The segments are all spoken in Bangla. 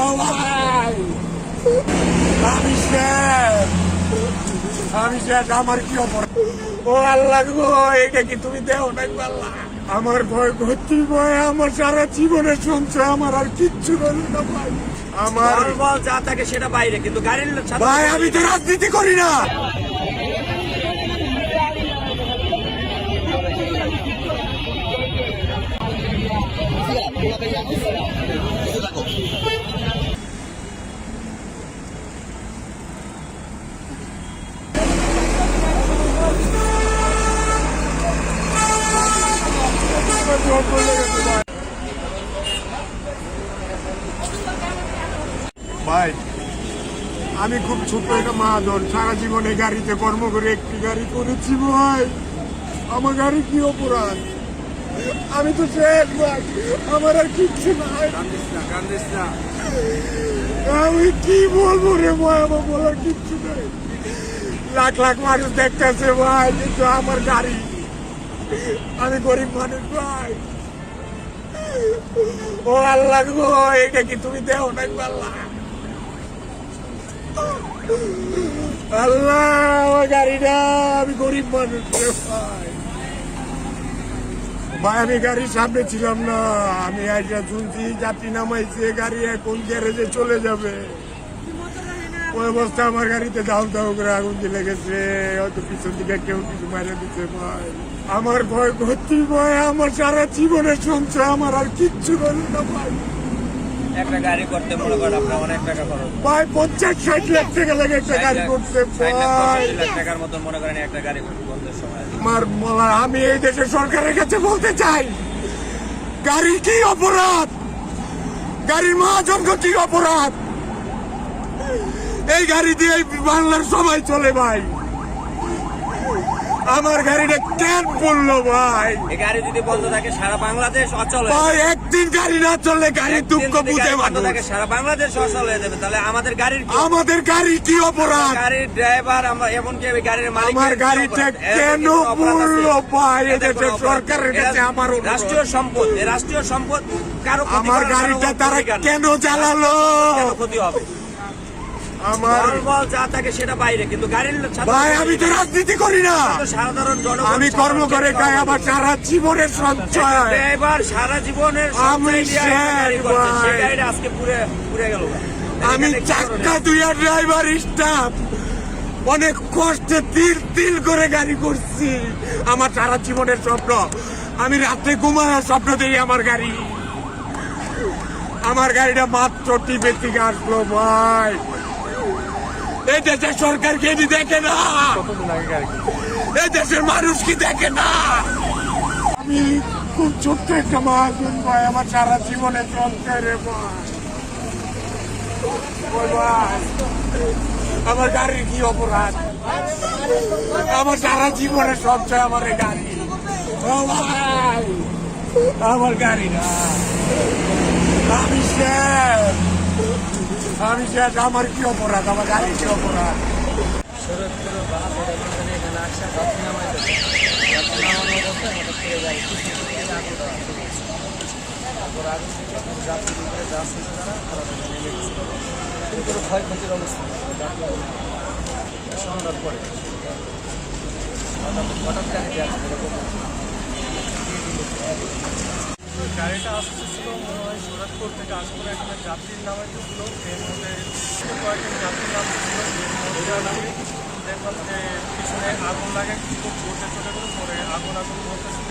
ও ভাই, আমি শেষ, আমি শেষ। আমার কি অপরাধ? ও আল্লাহ গো, এটা কি তুমি দেও নাই আল্লাহ? আমার ভয় ভর্তি ভয়, আমার সারা জীবনের সঞ্চয় আমার আর কিচ্ছু রইল না ভাই। আমার বল যা থাকে সেটা বাইরে, কিন্তু গাড়ির ভাই আমি তো রাজনীতি করি না। ভাই আমি খুব ছোট একটা মাদন, সারা জীবনে গাড়িতে কর্ম করে একটি গাড়ি করেছি ভাই। আমার গাড়ি কি অপরাধ? আমি তো শেষ ভাই, আমার আর কিচ্ছু নাই। আমি কি বলবো রে ভাই, আমার বলার কিচ্ছু নাই। লাখ লাখ মানুষ দেখতেছে ভাই, কিন্তু আমার গাড়ি, আমি গরিব মানুষ ভাই। ও আল্লাহ গো, এটা কি তুমি দেও নাই আল্লাহ? আল্লাহ, আমার গাড়িটা, আমি গরিব মানুষ রে ভাই। ভাই আমি গাড়ির সামনে ছিলাম না, আমি আইসা শুনছি যাত্রী নামাইছে, গাড়ি এখন গ্যারেজে চলে যাবে। ওই অবস্থা আমার গাড়িতে দাও দাও করে আগুন দিয়ে লেগেছে, হয়তো পিছন দিকে কেউ কিছু মারা দিচ্ছে ভাই। আমার ভয় ভর্তি ভয়, আমার সারা জীবনের সঞ্চয় আমার আর কিচ্ছু রইল না ভাই। একটা গাড়ি করতে মনে করেন আপনার অনেক টাকা খরচ ভাই 50-60 লাখ টাকা লাগে একটা গাড়ি করতে ভাই। 60 লাখ টাকার মতন মনে করেন একটা গাড়ি করতে সময়। আমি এই দেশের সরকারের কাছে বলতে চাই, গাড়ির কি অপরাধ? গাড়ির মহাজনক কি অপরাধ? এই গাড়ি দিয়ে বাংলার সবাই চলে ভাই। আমার গাড়িটা কেন পড়লো ভাই? এই গাড়ি যদি বন্ধ থাকে সারা বাংলাদেশ অচল হয়ে ভাই একদিন গাড়ি না চললে গাড়ির দুঃখ বুঝে বন্ধ থাকে মানুষ। সারা বাংলাদেশ অচল হয়ে যাবে। তাহলে আমাদের গাড়ির আমাদের গাড়ি কি অপরাধ? গাড়ির ড্রাইভার আমরা এমনকি গাড়ির মালিক আমার গাড়িটা কেন পড়লো ভাই? এদেশের সরকারের কাছে আমার অনুরোধ। রাষ্ট্রীয় সম্পদ, এই রাষ্ট্রীয় সম্পদ কারো ক্ষতি আমার করার গাড়িটা কোনো তারা অধিকার নেই। কেন জ্বালালো? কেন ক্ষতি হবে? আমার বল যা থাকে সেটা বাইরে, কিন্তু গাড়ির ভাই আমি তো রাজনীতি করি না, সাধারণ জনগণ, আমি কর্ম করে খাই, আমার সারা জীবনের সঞ্চয়। ড্রাইভার সারা জীবনের আমি সঞ্চয় দিয়ে একটা গাড়ি শেষ করছে, সেই ভাই। গাড়িটা আজকে পুড়ে গেল। আমি চাক্কা দুইয়া ড্রাইভার স্টাফ, অনেক কষ্টে তিল তিল করে গাড়ি করছি। আমার সারা জীবনের স্বপ্ন, আমি রাত্রে ঘুমানোর স্বপ্ন দিই আমার গাড়ি। আমার গাড়িটা মাত্র টিপের থেকে আসলো ভাই। এই দেশের সরকার কে দেখে না, এই দেশের মানুষ কি দেখে না? আমি খুব ছোট্ট একটা মহাজন ভাই, আমার সারা জীবনের সঞ্চয় রে ভাই। ওই ভাই, আমার গাড়ির কি অপরাধ? আমার সারা জীবনের সঞ্চয় আমার এই গাড়ি। ও ভাই, আমার গাড়ি না, আমি শেষ, আমি শেষ। আমার কি অপরাধ? আমার গাড়ির কি অপরাধ? ক্ষয়ক্ষতির অবস্থা সন্ধ্যার পরে হঠাৎ গাড়িটা আসতেছিল মনে হয় সুরাতপুর থেকে আসলে এখানে যাত্রীর নামাইতেছিল, এর মধ্যে কয়েকজন যাত্রী নামতেছিল। আমি দেখলাম যে পিছনে আগুন লাগে, খুব জোরে চলে গেল, পরে আগুন বলতেছিল।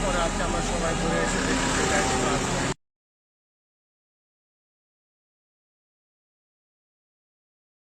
পরে আজকে আমরা সবাই ঘুরে এসে দেখি যে গাড়িগুলো আসলে